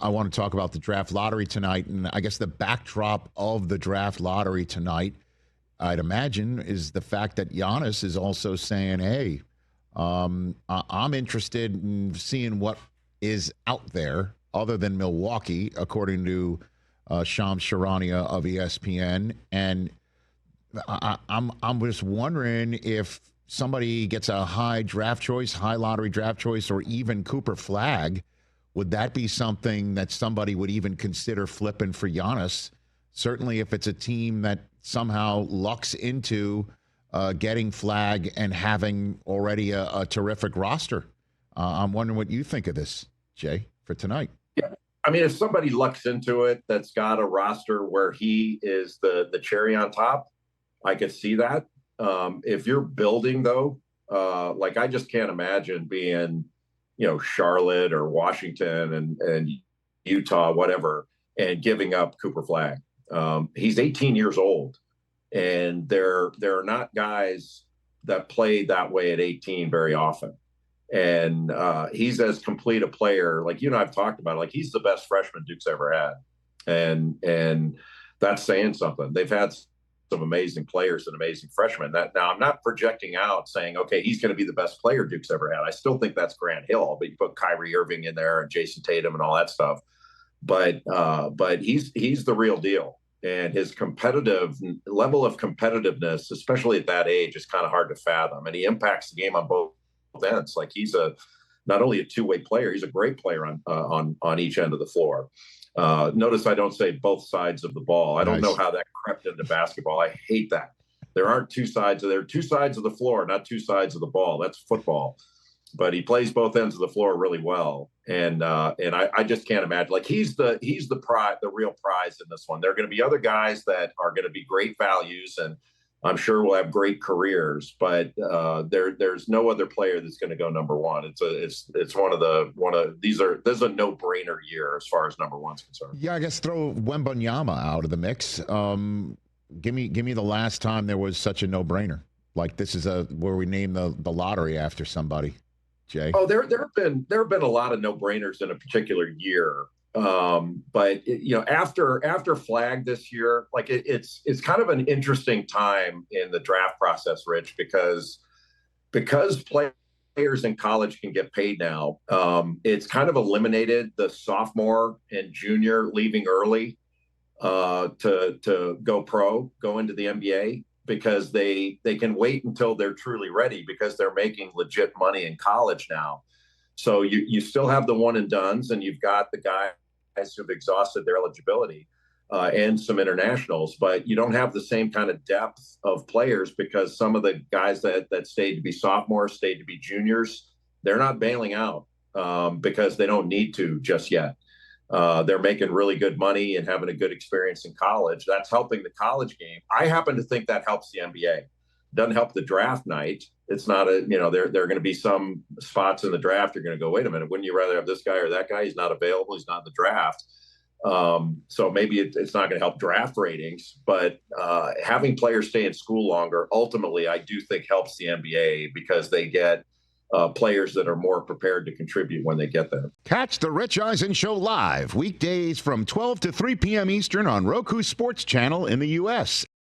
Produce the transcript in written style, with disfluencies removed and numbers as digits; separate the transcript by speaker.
Speaker 1: I want to talk about the draft lottery tonight, and I guess the backdrop of the draft lottery tonight, I'd imagine, is the fact that Giannis is also saying, hey, I'm interested in seeing what is out there other than Milwaukee, according to Shams Charania of ESPN. And I'm just wondering if somebody gets a high lottery draft choice, or even Cooper Flagg, would that be something that somebody would even consider flipping for Giannis? Certainly if it's a team that somehow lucks into getting Flagg and having already a terrific roster. I'm wondering what you think of this, Jay, for tonight.
Speaker 2: Yeah. I mean, if somebody lucks into it that's got a roster where he is the cherry on top, I could see that. If you're building, though, like I just can't imagine being, Charlotte or Washington and Utah, whatever, and giving up Cooper Flagg. He's 18 years old, and there are not guys that play that way at 18 very often. And he's as complete a player, like I've talked about it, like he's the best freshman Duke's ever had. And that's saying something. They've had some amazing players and amazing freshmen. Now I'm not projecting out saying, okay, he's going to be the best player Duke's ever had. I still think that's Grant Hill, but you put Kyrie Irving in there and Jason Tatum and all that stuff. But he's the real deal. And his level of competitiveness, especially at that age, is kind of hard to fathom. And he impacts the game on both ends. Like he's not only a two-way player, he's a great player on each end of the floor. Notice I don't say both sides of the ball. I don't know how that crept into basketball. I hate that. There are two sides of the floor, not two sides of the ball. That's football. But he plays both ends of the floor really well, and I just can't imagine. Like he's the real prize in this one. There are going to be other guys that are going to be great values, and I'm sure will have great careers. But there's no other player that's going to go number one. It's this is a no-brainer year as far as number one's concerned.
Speaker 1: Yeah, I guess throw Wembanyama out of the mix. Give me the last time there was such a no-brainer. Like this is where we name the lottery after somebody. Jay?
Speaker 2: Oh, there have been a lot of no-brainers in a particular year. But after Flagg this year, like it's kind of an interesting time in the draft process, Rich, because players in college can get paid now. It's kind of eliminated the sophomore and junior leaving early to go into the NBA. Because they can wait until they're truly ready because they're making legit money in college now. So you still have the one and dones, and you've got the guys who've exhausted their eligibility and some internationals, but you don't have the same kind of depth of players because some of the guys that stayed to be sophomores, stayed to be juniors, they're not bailing out because they don't need to just yet. They're making really good money and having a good experience in college. That's helping the college game. I happen to think that helps the NBA. Doesn't help the draft night. It's not there are going to be some spots in the draft you're going to go, wait a minute, wouldn't you rather have this guy or that guy? He's not available. He's not in the draft. So maybe it's not going to help draft ratings, but having players stay in school longer, ultimately, I do think helps the NBA because they get players that are more prepared to contribute when they get there.
Speaker 1: Catch the Rich Eisen Show live weekdays from 12 to 3 p.m. Eastern on Roku Sports Channel in the U.S.